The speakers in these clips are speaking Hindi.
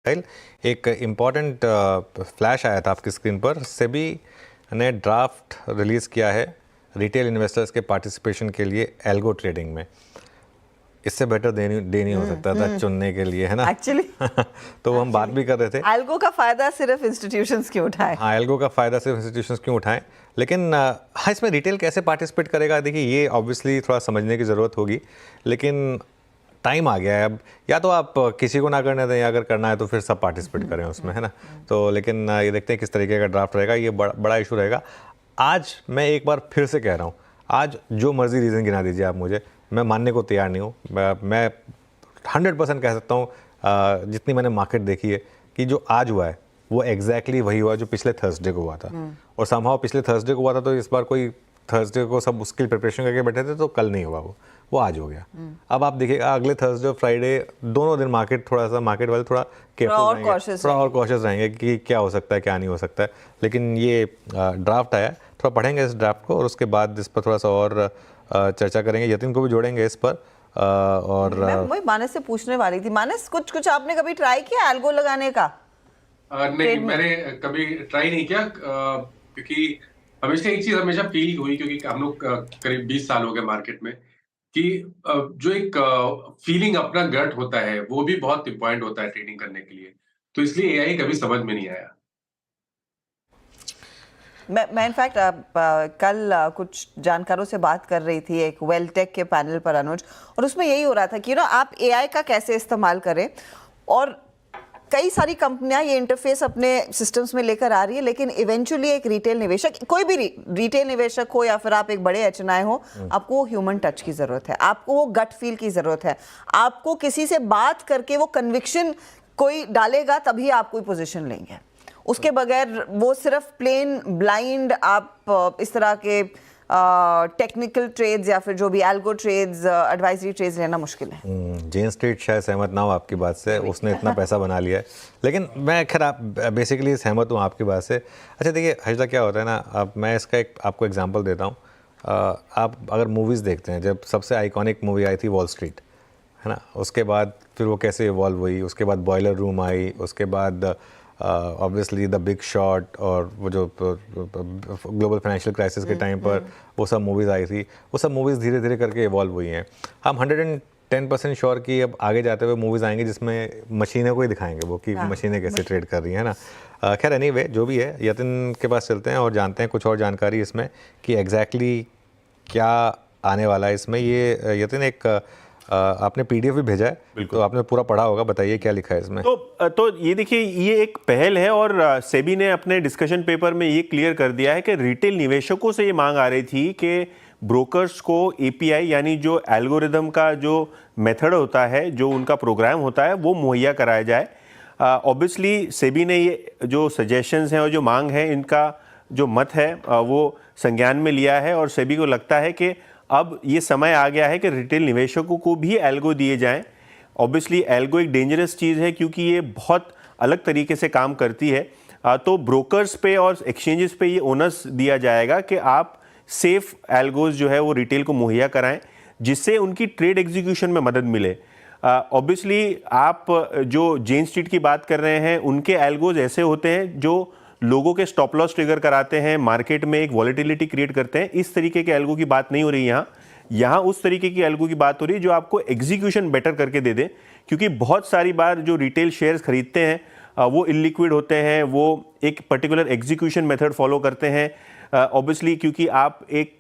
एक इम्पॉर्टेंट फ्लैश आया था आपकी स्क्रीन पर। सेबी ने ड्राफ्ट रिलीज़ किया है रिटेल इन्वेस्टर्स के पार्टिसिपेशन के लिए एल्गो ट्रेडिंग में। इससे बेटर डे नहीं हो सकता था चुनने के लिए, है ना एक्चुअली। तो हम बात भी कर रहे थे एल्गो का फायदा सिर्फ इंस्टीट्यूशंस क्यों उठाए। हाँ, एल्गो का फायदा सिर्फ इंस्टीट्यूशंस क्यों उठाएं, लेकिन हाँ, इसमें रिटेल कैसे पार्टिसिपेट करेगा, देखिए ये ऑब्वियसली थोड़ा समझने की ज़रूरत होगी। लेकिन टाइम आ गया है अब, या तो आप किसी को ना करने दें, या अगर करना है तो फिर सब पार्टिसिपेट करें उसमें, है ना। तो लेकिन ये देखते हैं किस तरीके का ड्राफ्ट रहेगा, ये बड़ा इशू रहेगा। आज मैं एक बार फिर से कह रहा हूँ, आज जो मर्जी रीज़न गिना दीजिए आप मुझे, मैं मानने को तैयार नहीं हूँ। मैं 100% कह सकता हूँ, जितनी मैंने मार्केट देखी है, कि जो आज हुआ है वो एग्जैक्टली वही हुआ जो पिछले थर्सडे को हुआ था। और समहाउ पिछले थर्सडे को हुआ था, तो इस बार कोई थर्सडे को सब उसकी प्रिपरेशन करके बैठे थे, तो कल नहीं हुआ वो आज हो गया। अब आप देखिएगा अगले थर्सडे और फ्राइडे दोनों दिन मार्केट वाले थोड़ा केयरफुल रहेंगे, थोड़ा और कॉशियस रहेंगे कि क्या हो सकता है क्या नहीं हो सकता है। लेकिन ये ड्राफ्ट आया, थोड़ा पढ़ेंगे इस ड्राफ्ट को और उसके बाद इस पर थोड़ा सा और चर्चा करेंगे, यतिन को भी जोड़ेंगे इस पर। और मैं मानस से पूछने वाली थी, मानस कुछ आपने कभी ट्राई किया एल्गो लगाने का? नहीं, मैंने कभी ट्राई नहीं किया, क्योंकि हमेशा एक चीज हमेशा फील हुई, क्योंकि हम लोग करीब 20 साल हो गए मार्केट में, कि जो एक फीलिंग अपना गट होता है वो भी बहुत इंपॉर्टेंट होता है ट्रेडिंग करने के लिए। तो इसलिए एआई कभी समझ में नहीं आया। मैं इनफैक्ट कल कुछ जानकारों से बात कर रही थी एक वेलटेक के पैनल पर, अनुज, और उसमें यही हो रहा था कि आप एआई का कैसे इस्तेमाल करें। और कई सारी कंपनियां ये इंटरफेस अपने सिस्टम्स में लेकर आ रही है, लेकिन इवेंचुअली एक रिटेल निवेशक, कोई भी रिटेल निवेशक हो या फिर आप एक बड़े एचएनआई हो, आपको ह्यूमन टच की जरूरत है, आपको वो गट फील की जरूरत है, आपको किसी से बात करके वो कन्विक्शन कोई डालेगा तभी आप कोई पोजीशन लेंगे। उसके बगैर वो सिर्फ प्लेन ब्लाइंड आप इस तरह के टेक्निकल ट्रेड्स या फिर जो भी एल्गो ट्रेड्स, एडवाइजरी ट्रेड्स लेना मुश्किल है। जेन स्ट्रीट शायद सहमत ना हो आपकी बात से, उसने इतना पैसा बना लिया है। लेकिन मैं खैर आप बेसिकली सहमत हूँ आपकी बात से। अच्छा देखिए हर्षदा, क्या होता है ना, अब मैं इसका एक आपको एग्जांपल देता हूँ। आप अगर मूवीज़ देखते हैं, जब सबसे आइकॉनिक मूवी आई थी वॉल स्ट्रीट, है ना, उसके बाद फिर वो कैसे इवॉल्व हुई, उसके बाद बॉयलर रूम आई, उसके बाद ऑब्वियसली द बिग शॉट, और वो जो ग्लोबल फाइनेंशियल क्राइसिस के टाइम पर वो सब मूवीज़ आई थी, वो सब मूवीज़ धीरे धीरे करके इवॉल्व हुई हैं। हम 110% श्योर कि अब आगे जाते हुए मूवीज़ आएंगी जिसमें मशीनें को ही दिखाएंगे वो, कि मशीनें कैसे ट्रेड कर रही हैं, है ना। खैर एनीवे जो भी है, यतिन के पास चलते हैं और जानते हैं कुछ और जानकारी इसमें कि एग्जैक्टली क्या आने वाला है इसमें। ये यतिन, एक आपने पीडीएफ भी भेजा है, तो आपने पूरा पढ़ा होगा, बताइए क्या लिखा है इसमें। तो ये देखिए, ये एक पहल है और सेबी ने अपने डिस्कशन पेपर में ये क्लियर कर दिया है कि रिटेल निवेशकों से ये मांग आ रही थी कि ब्रोकर्स को एपीआई यानी जो एल्गोरिदम का जो मेथड होता है, जो उनका प्रोग्राम होता है, वो मुहैया कराया जाए। ऑब्वियसली सेबी ने ये जो सजेशंस हैं और जो मांग है, इनका जो मत है वो संज्ञान में लिया है और सेबी को लगता है कि अब ये समय आ गया है कि रिटेल निवेशकों को भी एल्गो दिए जाएं। ऑब्वियसली एल्गो एक डेंजरस चीज़ है क्योंकि ये बहुत अलग तरीके से काम करती है। तो ब्रोकर्स पे और एक्सचेंजेस पे ये ओनस दिया जाएगा कि आप सेफ एल्गोज जो है वो रिटेल को मुहैया कराएं, जिससे उनकी ट्रेड एग्जीक्यूशन में मदद मिले। ऑब्वियसली आप जो जेन स्ट्रीट की बात कर रहे हैं, उनके एल्गोज ऐसे होते हैं जो लोगों के स्टॉप लॉस ट्रिगर कराते हैं, मार्केट में एक वॉलेटिलिटी क्रिएट करते हैं। इस तरीके के एल्गो की बात नहीं हो रही यहाँ उस तरीके की एल्गो की बात हो रही है जो आपको एग्जीक्यूशन बेटर करके दे दे। क्योंकि बहुत सारी बार जो रिटेल शेयर्स खरीदते हैं वो इलिक्विड होते हैं, वो एक पर्टिकुलर एग्जीक्यूशन मेथड फॉलो करते हैं। ऑब्वियसली क्योंकि आप एक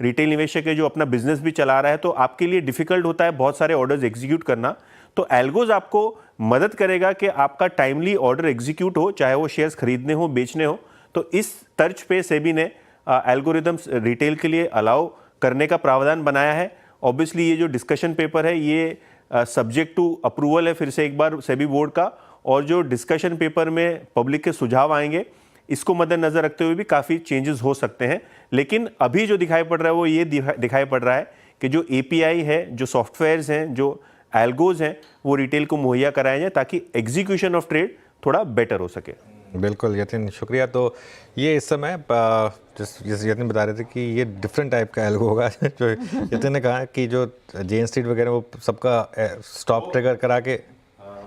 रिटेल निवेशक है जो अपना बिजनेस भी चला रहा है, तो आपके लिए डिफिकल्ट होता है बहुत सारे ऑर्डर्स एग्जीक्यूट करना। तो एल्गोज आपको मदद करेगा कि आपका टाइमली ऑर्डर एग्जीक्यूट हो, चाहे वो शेयर्स खरीदने हो बेचने हो। तो इस तर्ज पे सेबी ने एल्गोरिदम्स रिटेल के लिए अलाउ करने का प्रावधान बनाया है। ऑब्वियसली ये जो डिस्कशन पेपर है ये सब्जेक्ट टू अप्रूवल है फिर से एक बार सेबी बोर्ड का, और जो डिस्कशन पेपर में पब्लिक के सुझाव आएंगे इसको मद्देनजर रखते हुए भी काफ़ी चेंजेस हो सकते हैं। लेकिन अभी जो दिखाई पड़ रहा है वो ये दिखाई पड़ रहा है कि जो एपीआई है, जो सॉफ्टवेयर्स हैं, जो एल्गोज हैं, वो रिटेल को मुहैया कराए जाए ताकि एग्जीक्यूशन ऑफ ट्रेड थोड़ा बेटर हो सके। बिल्कुल यतिन, शुक्रिया। तो ये इस समय जैसे यतिन बता रहे थे कि ये डिफरेंट टाइप का एल्गो होगा जो यतिन ने कहा कि जो जेन स्ट्रीट वगैरह वो सबका स्टॉप ट्रिगर करा के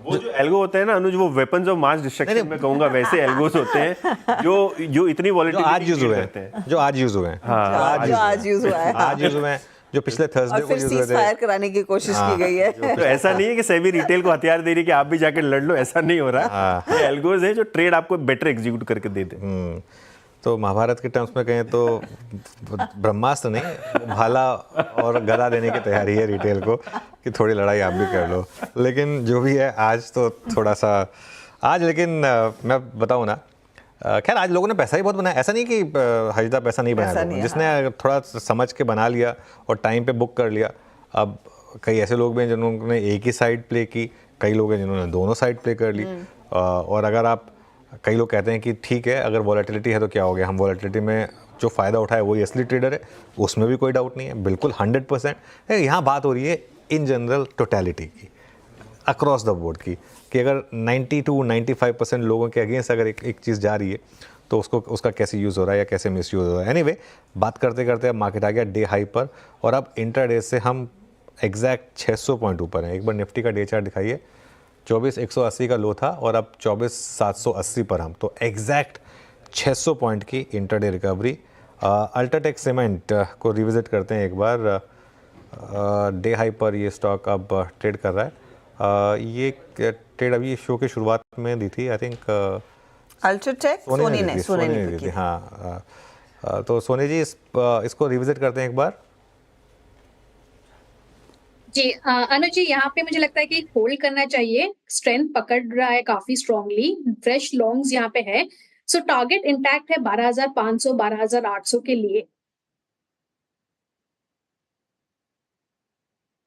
वो जो एल्गो होते हैं ना अनुज, वो वेपन्स ऑफ मास डिस्ट्रक्शन में कहूंगा वैसे एल्गोस होते हैं जो इतनी जो वॉलेटिलिटी आज यूज हुए हैं, जो आज यूज हुए हैं, जो आज यूज हुआ है, आज यूज हुए हैं, जो पिछले थर्सडे और को फिर यूज हुए सीज थे। फायर कराने की कोशिश की गई है। तो ऐसा नहीं है कि सेबी रिटेल को हथियार दे रही है कि आप भी जाकर लड़ लो, ऐसा नहीं हो रहा। ये एल्गोस है जो ट्रेड आपको बेटर एग्जीक्यूट करके दे दे। तो महाभारत के टर्म्स में कहें तो ब्रह्मास्त्र नहीं, भाला और गदा देने की तैयारी है रिटेल को कि थोड़ी लड़ाई आप भी कर लो। लेकिन जो भी है आज तो थोड़ा सा आज, लेकिन मैं बताऊं ना, खैर आज लोगों ने पैसा ही बहुत बनाया, ऐसा नहीं कि हजदा पैसा नहीं बनाया लोगों ने। जिसने थोड़ा समझ के बना लिया और टाइम पे बुक कर लिया। अब कई ऐसे लोग भी हैं जिन्होंने एक ही साइड प्ले की, कई लोग हैं जिन्होंने दोनों साइड प्ले कर ली। और अगर आप, कई लोग कहते हैं कि ठीक है अगर वॉलेटिलिटी है तो क्या हो गया, हम वॉलेटिलिटी में जो फ़ायदा उठाए वही असली ट्रेडर है, उसमें भी कोई डाउट नहीं है, बिल्कुल 100%। यहाँ बात हो रही है इन जनरल टोटलिटी की, अक्रॉस द बोर्ड की, कि अगर 90 to 95% लोगों के अगेंस्ट अगर एक चीज़ जा रही है तो उसका कैसे यूज़ हो रहा है या कैसे मिस यूज़ हो रहा है। एनीवे, बात करते करते अब मार्केट आ गया डे हाई पर, और अब इंट्राडे से हम एग्जैक्ट 600 पॉइंट ऊपर हैं। एक बार निफ्टी का डे चार्ट दिखाइए। 24,180 का लो था और अब 24,780 पर हम, तो एग्जैक्ट 600 पॉइंट की इंटरडे रिकवरी। अल्ट्राटेक सीमेंट को रिविजिट करते हैं एक बार। डे हाई पर ये स्टॉक अब ट्रेड कर रहा है। ये ट्रेड अभी शो की शुरुआत में दी थी, आई थिंक अल्ट्राटेक सोनी ने दी थी। हाँ, तो सोनी जी इसको रिविजिट करते हैं एक बार। जी अनुज जी, यहाँ पे मुझे लगता है कि होल्ड करना चाहिए। स्ट्रेंथ पकड़ रहा है काफी स्ट्रांगली, फ्रेश लॉन्ग्स यहाँ पे है। सो टारगेट इंटैक्ट है 12,500 12,800 के लिए।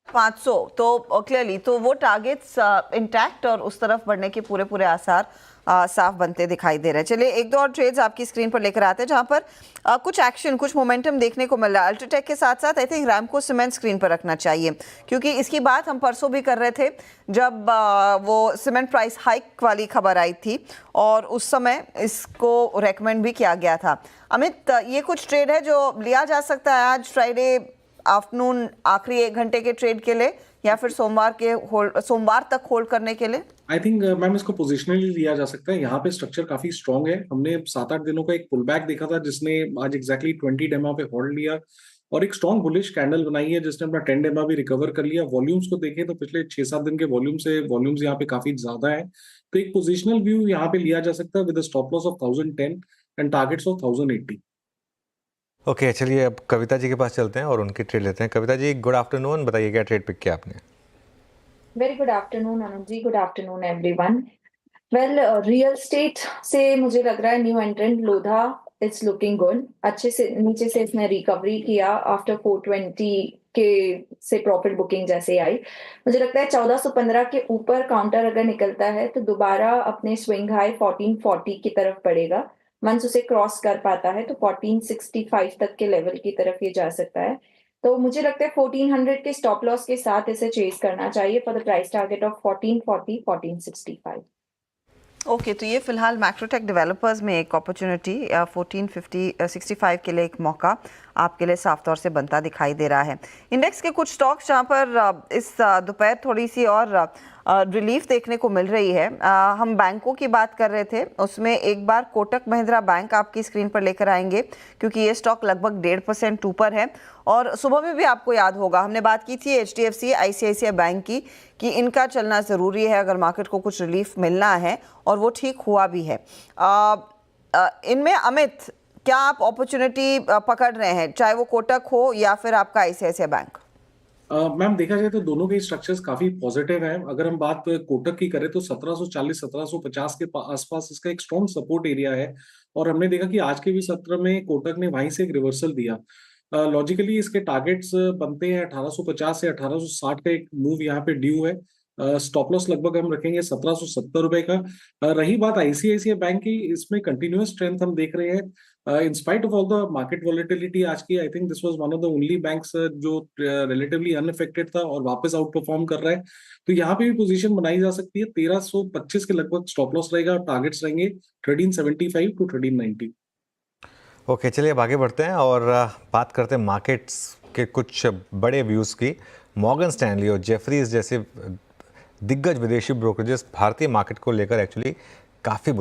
500 तो क्लियरली तो वो टारगेट्स इंटैक्ट और उस तरफ बढ़ने के पूरे आसार साफ बनते दिखाई दे रहे हैं। चलिए एक दो और ट्रेड्स आपकी स्क्रीन पर लेकर आते हैं जहां पर कुछ एक्शन, कुछ मोमेंटम देखने को मिल रहा है। अल्ट्राटेक के साथ साथ I think Ramco cement screen पर रखना चाहिए, क्योंकि इसकी बात हम परसों भी कर रहे थे जब वो सीमेंट प्राइस हाइक वाली खबर आई थी, और उस समय इसको रेकमेंड भी किया गया था। अमित, ये कुछ ट्रेड है जो लिया जा सकता है आज फ्राइडे आफ्टरनून आखिरी 1 घंटे के ट्रेड के लिए, या फिर सोमवार तक होल्ड करने के लिए? आई थिंक मैम इसको पोजिशनली लिया जा सकता है। यहाँ पे स्ट्रक्चर काफी स्ट्रॉन्ग है। हमने 7-8 दिनों का एक पुल बैक देखा था जिसने आज एग्जैक्टली 20 डेमा पे होल्ड लिया और एक स्ट्रॉन्ग बुलिश कैंडल बनाई है जिसने अपना 10 डेमा भी रिकवर कर लिया। वॉल्यूम्स को देखें तो पिछले 6-7 दिन के वॉल्यूम्स यहाँ पे काफी ज्यादा है, तो एक पोजिशनल व्यू यहाँ पे लिया जा सकता है with stop loss of 1010 and targets of 1080। Okay, चलिए अब कविता जी के पास चलते हैं और उनकी ट्रेड लेते हैं। कविता जी, गुड आफ्टरनून, बताइए क्या ट्रेड पिक किया आपने? Very good afternoon Anuj ji, good afternoon everyone. Well, real estate से मुझे लग रहा है new entrant Lodha it's looking good. अच्छे से नीचे से इसने रिकवरी किया आफ्टर 420 के से प्रॉफिट बुकिंग जैसे आई। मुझे लगता है 1415 के ऊपर काउंटर अगर निकलता है तो दोबारा अपने स्विंग हाई 1440 की तरफ बढ़ेगा। वंस उसे क्रॉस कर पाता है तो 1465 तक के लेवल की तरफ ये जा सकता है। तो मुझे लगता है 1400 के स्टॉप लॉस के साथ इसे चेज करना चाहिए for the price target of 1440 1465। Okay, तो ये फिलहाल मैक्रोटेक डेवलपर्स में एक अपॉर्चुनिटी 1465 के लिए एक मौका आपके लिए साफ तौर से बनता दिखाई दे रहा है। इंडेक्स के कुछ स्टॉक्स जहां पर इस दोपहर थोड़ी सी और रिलीफ देखने को मिल रही है। हम बैंकों की बात कर रहे थे, उसमें एक बार कोटक महिंद्रा बैंक आपकी स्क्रीन पर लेकर आएंगे, क्योंकि ये स्टॉक लगभग 1.5% ऊपर है। और सुबह में भी आपको याद होगा हमने बात की थी HDFC ICICI बैंक की, कि इनका चलना ज़रूरी है अगर मार्केट को कुछ रिलीफ मिलना है, और वो ठीक हुआ भी है। इनमें अमित, क्या आप अपॉर्चुनिटी पकड़ रहे हैं, चाहे वो कोटक हो या फिर आपका ICICI बैंक? मैम देखा जाए तो दोनों के स्ट्रक्चर्स काफी पॉजिटिव हैं। अगर हम बात कोटक की करें तो 1740 1750 के आसपास इसका एक स्ट्रॉन्ग सपोर्ट एरिया है, और हमने देखा कि आज के भी सत्र में कोटक ने वहीं से एक रिवर्सल दिया। लॉजिकली इसके टारगेट्स बनते हैं 1850 से 1860 का एक मूव यहाँ पे ड्यू है। स्टॉप लॉस लगभग हम रखेंगे 1770 रुपए का। रही बात ICICI बैंक की, इसमें कंटिन्यूअस स्ट्रेंथ हम देख रहे हैं in spite of all the market volatility आज की। I think this was one of the only banks जो relatively unaffected था और वापस आउट परफॉर्म कर रहा है। तो यहाँ पे भी पोजीशन बनाई जा सकती है। 1325 के लगभग स्टॉप लॉस रहेगा, टारगेट्स रहेंगे 1375 to 1390। ओके, चलिए अब आगे बढ़ते हैं और बात करते हैं मार्केट्स के कुछ बड़े व्यूज़ की। मॉर्गन स्टैनली और जेफरीज जैसे दिग्गज विदेशी ब्रोकरेजेस भारतीय मार्केट को लेकर एक्चुअली काफ़ी